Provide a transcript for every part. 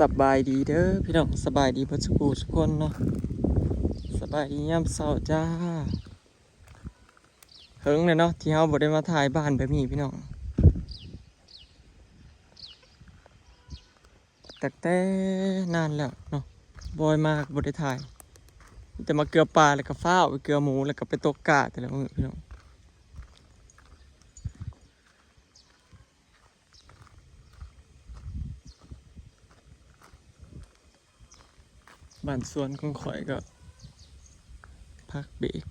สบายดีเด้อพี่น้องสบายดีเพื่อนสุขุทุกคนเนาะสบายดียามเช้าจ้าเฮิงเลยเนาะที่เฮาบ่ได้มาถ่ายบ้านแบบนี้พี่น้องแต่นานแล้วเนาะบอยมากบ่ได้ถ่ายจะมาเกลือปลาแล้วก็ฟ้าวไปเกลือหมูแล้วก็ไปตกกาแต่ละมื้อพี่น้องบ้านสวนของข่อยก็พักเบรก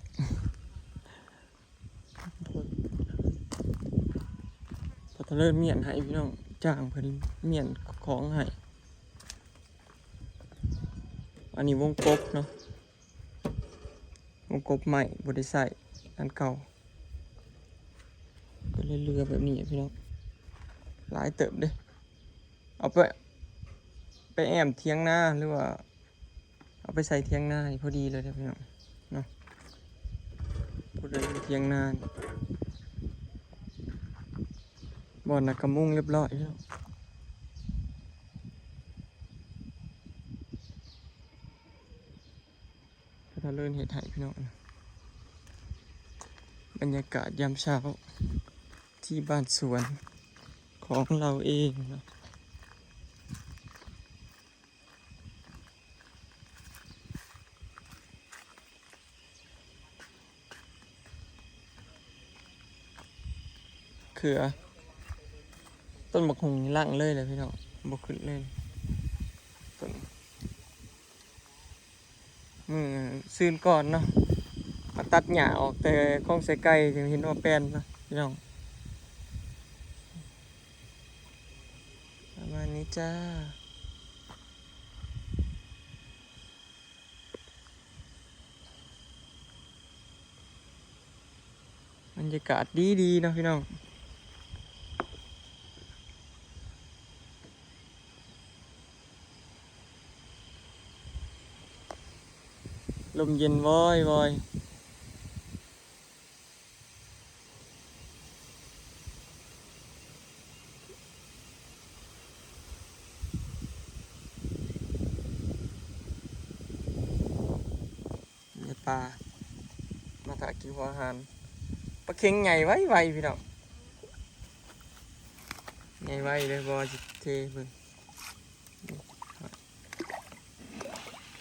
พอทะเลเมียนให้พี่น้องจ้างเพิ่นเมียนของให้อันนี้วงกบเนาะวงกบใหม่บ่ได้ใส่อันเก่าก็เลยเรือแบบนี้พี่น้องหลายเติบเด้เอาไปแอมเทียงนาหรือว่าเอาไปใส่เทียงนาพอดีเลยพี่น้องเนาะพอดีเทียงนาบ่อนนักกระมุงเรียบร้อยแล้วถ้าเลื่อนเหตุให้พี่น้องบรรยากาศยามเช้าที่บ้านสวนของเราเองเนาะเขือต้นบักฮุงล่างเลยพี่น้องบกขึ้นเลยต้นมือซื้นก่อนเนาะมาตัดหญ้าออกแต่ข้องใส่ไก่จึงเห็นว่าแป้นเนาะพี่น้องประมาณนี้จ้าบรรยากาศดีเนาะพี่น้องลมเย็นวอยในป่ามาถ่ายกินหัวอาหารปลาเค็งใหญ่ไวพี่น้องใหญ่ไวเลยบอจิเทเพิ่ง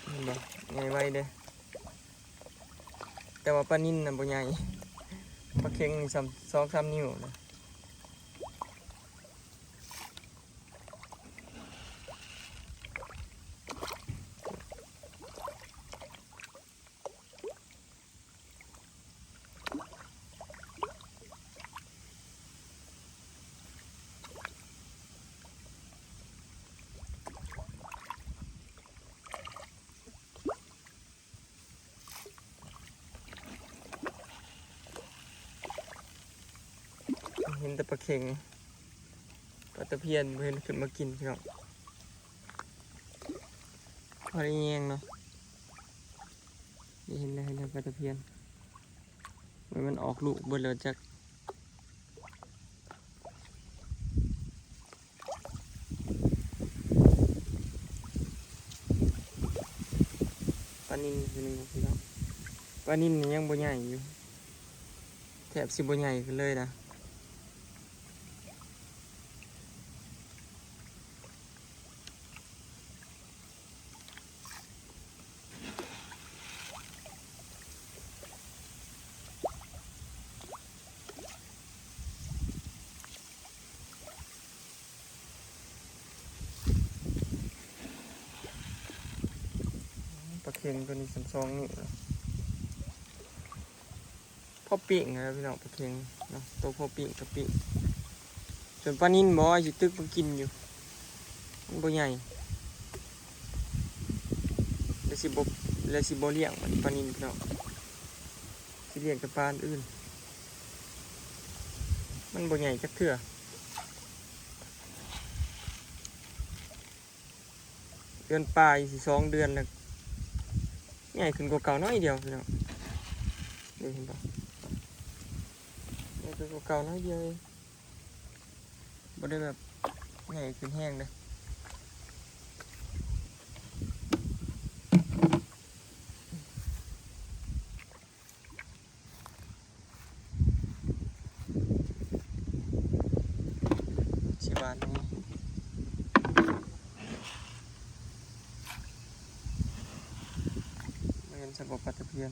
เห็นบ่ใหญ่ไวเด้แต่ว่าปลานิ่นน่ะบ่ใหญ่ปลาเค็งนี่2-3 นิ้วนะเห็นแต่ปลาเค็งปลาตะเพียนบ่เห็นขึ้นมากินพี่น้องพอได้แยงเนาะเห็นแล้วปลาตะเพียนมันออกลูกเบิดแล้วจักปลานิ่นคือนึงพี่น้องปลานิ่นนี่ยังบ่ใหญ่อยู่แทบสิบ่ใหญ่ขึ้นเลยนะปลาเค็งตัวนี้2 นิ้วแล้วพ่อปิ่งนะพี่น้องปลาเค็งเนาะตัวพ่อปิ่งกับปิ่งส่วนปลานิ่นบ่สิตึกมากินอยู่มันบ่ใหญ่แล้วสิบ่เลี้ยงมันปลานิ่นพี่น้องสิเลี้ยงแต่ปลาอื่นมันบ่ใหญ่จักเทื่อเดือนปลายสิ2 เดือนแล้วใหญ่ขึ้นกว่าเก่าน้อยเดียวพี่น้องเห็นป่ะใหญ่ขึ้นกว่าเก่าน้อยเดียวเองบ่ได้แบบใหญ่ขึ้นแห้งเลย านนี่เป็นสกปรกตะเพียน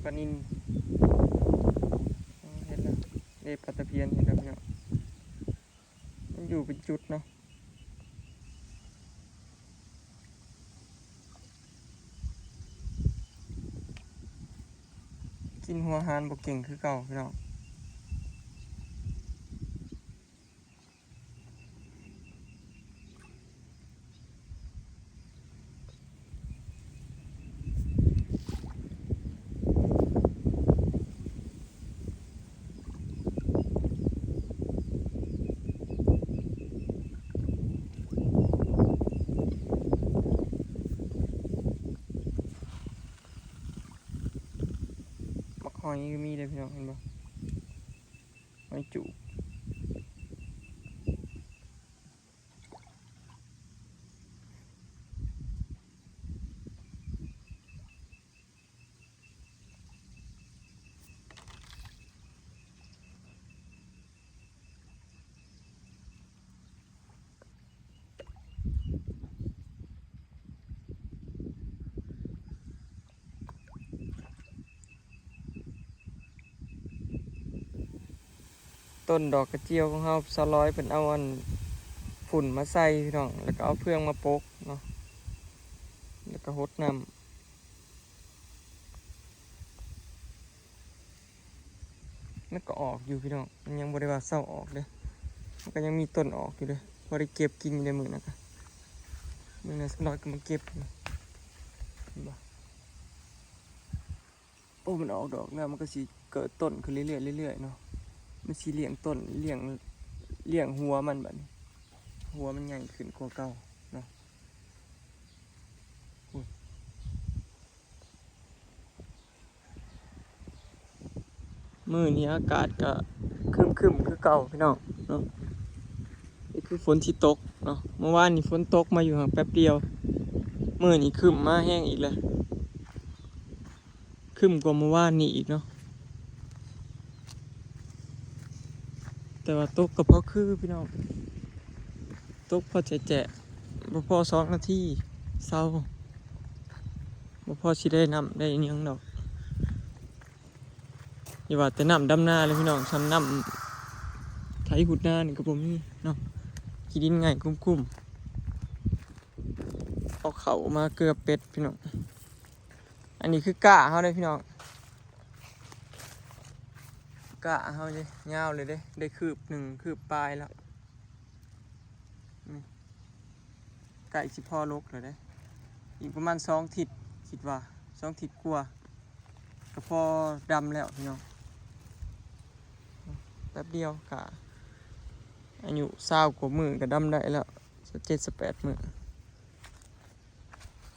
ปลานิลเห็นแล้วเด็ปลาตะเพียนเห็นแล้วเนี่ยมันอยู่เป็นจุดเนาะกินหัวหานบ่เก่งคือเก่าพี่น้องมักหอยก็มีเลยพี่น้องเห็นบ่หอยจุต้นดอกกระเจียวของเฮาสะร้อยเป็นเอาอันฝุ่นมาใส่พี่น้องแล้วก็เอาเพื่องมาโปกเนาะแล้วก็หดน้ำแล้วก็ออกอยู่พี่น้องมันยังบ่ได้ว่าเศร้าออกเด้มันก็ยังมีต้นออกอยู่เด้พอได้เก็บกินอยู่ในมือนะครับมือนั้นสะร้อยก็มาเก็บอยู่เห็นบ่โอ้มันออกดอกแล้วมันก็สิเกิดต้นขึ้นเรื่อยๆเรื่อยๆเนาะมันสิเลี้ยงต้นเลี้ยงหัวมันแบบนี้หัวมันใหญ่ขึ้นกว่าเก่าเนาะมื้อนี้อากาศก็ครึมๆคือเก่าพี่น้องเนาะนี่คือฝนที่ตกเนาะเมื่อวานนี่ฝนตกมาอยู่ห่างแป๊บเดียวมื้อนี้ครึมมาแห้งอีกแล้วครึมกว่าเมื่อวานนี้อีกเนาะแต่ว่าตกก็พอคือพี่น้องตกพอแจะบ่พอ2 นาทีเศร้าบ่พอสิได้น้ำได้อิหยังดอกอย่าว่าแต่น้ำดำนาเลยพี่น้องซ้ำน้ำไถขุดนานี่ก็บ่มีเนาะขี้ดินง่ายคุ้มๆเอาเข้ามาเกลือเป็ดพี่น้องอันนี้คือกะเฮาเด้พี่น้องกะเฮาเลยยาวเลยได้คืบหนึ่งคืบปลายแล้วนี่ไก่สิพอลกเลยเด้อีกประมาณ2 ทิศคิดว่า2 ทิศกว่าก็พอดำแล้วพี่น้องแป๊บเดียวกะอายุ20 กว่ามื้อก็ดำได้แล้ว7-8 มื้อ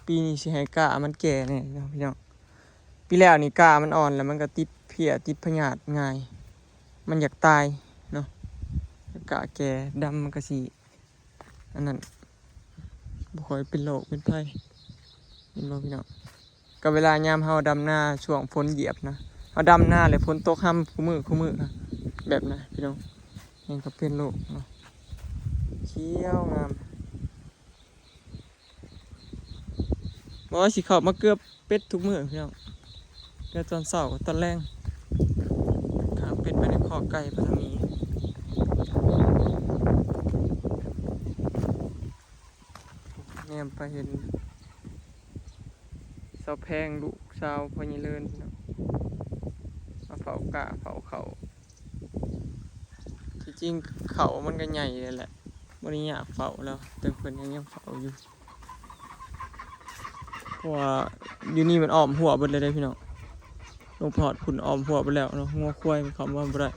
ปีนี้สิให้กะมันแก่แน่เนาะพี่น้องปีแล้วนี่กะมันอ่อนแล้วมันก็ติดเพี้ยติดพยาธิง่ายมันอยากตายเนาะกะแก่ดำมันก็สิอันนั้นบ่ค่อยเป็นโรคเป็นภัยเห็นบ่พี่น้องก็เวลายามเฮาดำหน้าช่วงฝนเหยียบนะเฮาดำหน้าเลยฝนตกห้ำคู่มือนะแบบนั้นพี่น้องยังก็เป็นโรคเนาะเขียวงามบ่ว่าสิเข้ามาเกือบเป็ดทุกมื้อพี่น้องเกือบตอนเช้าตอนแลงข้างเป็ดไปในคอกไก่พะมีแนมไปเห็นสาวแพงลูกสาวพญเลินพี่น้องมาเฝ้ากะเฝ้าเขาที่จริงเขามันก็ใหญ่เลยแหละบ่ได้อยากเฝ้าแล้วแต่เพิ่นยังเฝ้าอยู่เพราะว่าอยู่นี่มันอ้อมหัวเบิดเลยได้พี่น้องลงพอดผุ่นอ้อมหัวไปแล้วเนาะงัวควายมันเข้ามาบ่ได้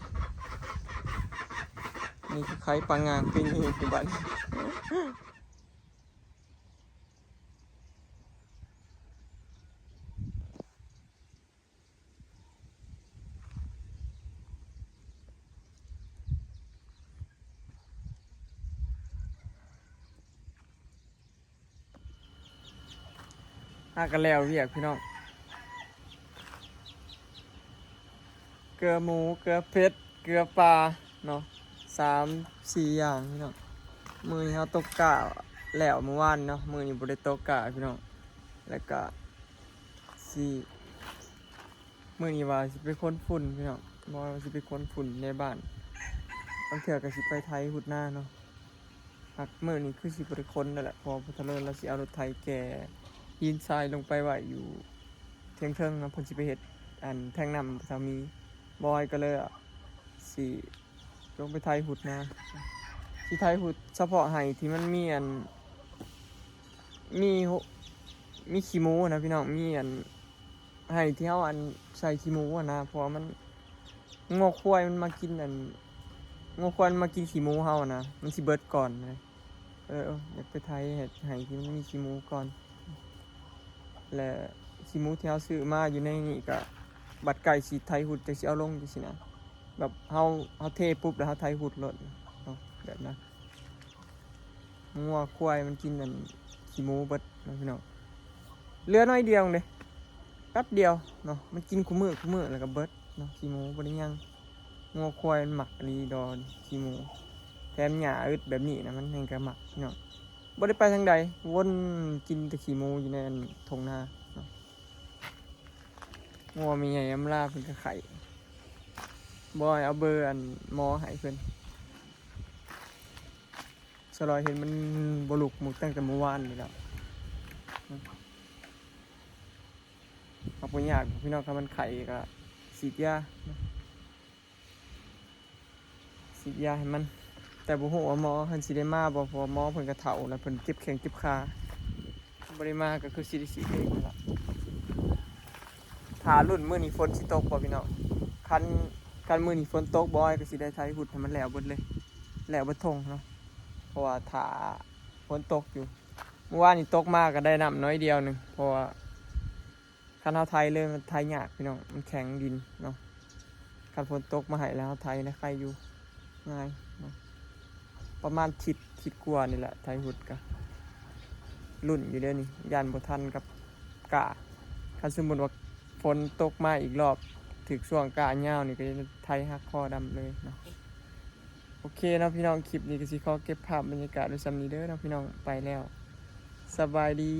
นี่คือไข่ปลางางเป็นอยู่ปัจจุบันหากันแล้วเรียกพี่น้องเกลือหมูเกลือเป็ดเก ลือปลาเนาะ3-4อย่างพี่น้องมื้อนี้เฮาตกกะแล้วเมื่อวานเนาะมื้อนี้บ่ได้ตกกะพี่น้องแล้วก็สิมื้อนี้ว่าสิไปค้นฝุ่นพี่น้องบ่ว่าสิไปค้นฝุ่นในบ้านบางเทื่อก็สิไปไถหุดหน้าเนาะหักมื้อนี้คือสิบ่ได้ค้นนั่นแหละเพอพุทธเลิศแล้วสิเอารถไถแก่หินทรายลงไปไว้อยู่เทิงๆเนาะเพิ่นสิไปเฮ็ดอันแท่งน้ำสามีบอยก็เลยสิลงไปไถหุดหน้าสิไถหุดเฉพาะไห้ที่มันมีอันมีมีขี้หมูนะพี่น้องมีอันไห้ที่เฮาอันใส่ขี้หมูอะนะเพราะว่ามันงอกควายมันมากินอันงอกควายมันมากินขี้หมูเฮานะมันสิเบิดก่อนนะอยากไปไถเฮ็ดไห้ที่มันมีขี้หมูก่อนและขี้หมูที่เฮาซื้อมาอยู่ในนี่ก็บัดไก่สิไถหุดจังสิเอาลงจังซี่นะแบบเฮาเทปุ๊บแล้วเฮาไถหุดโลดเนาะแบบนั้นงัวควายมันกินอันขี้หมูเบิดนะพี่น้องเหลือน้อยเดียวเด้แป๊บเดียวเนาะมันกินคุมื้อแล้วก็เบิดเนาะขี้หมูบ่ได้ยังงัวควายมันหมักดีดอนขี้หมูแถมหญ้าอึดแบบนี้นะมันแห่งก็หมักพี่น้องบ่ได้ไปทางใดวนกินแต่ขี้หมูอยู่ในอันทุ่งนาเนาะงัวมีใหญ่อำลาเพิ่นก็ไข่บ่ให้เอาเบอร์อันหมอให้เพิ่นสลอยเห็นมันบ่ลุกหมุกตั้งแต่เมื่อวานนี่แล้วเอาบ่ยากพี่น้องถ้ามันไข่ก็ฉีดยาให้มันแต่บ่ฮู้ว่าหมอเพิ่นสิได้มาบ่เพราะว่าหมอเพิ่นก็เฒ่าแล้วเพิ่นเจ็บแข้งเจ็บขาบ่ได้มาก็คือสิได้ฉีดเองนั่นล่ะถ้ารุ่นมื้อนี้ฝนสิตกบ่พี่น้องคันมื้อนี้ฝนตกบ่ก็สิได้ไถหุดให้มันแล้วเบิดเลยแล้วเบิดทงเนาะเพราะว่าถ้าฝนตกอยู่เมื่อวานนี้ตกมาก็ได้น้ำน้อยเดียวนึงเพราะว่าคันเฮาไถเลยมันไถยากพี่น้องมันแข็งดินเนาะคันฝนตกมาให้แล้วไถนะใครอยู่ง่ายเนาะประมาณทิศกว่านี่แหละไถหุดก็รุ่นอยู่เด้อนี่ยันบ่ทันกับกะคันสมมุติว่าฝนตกมาอีกรอบถึกช่วงกะยาวนี่ก็จะไถหักคอดำเลยเนาะโอเคเนาะพี่น้องคลิปนี้ก็สิขอเก็บภาพบรรยากาศไว้ส่ำนี้เด้อเนาะพี่น้องไปแล้วสบายดี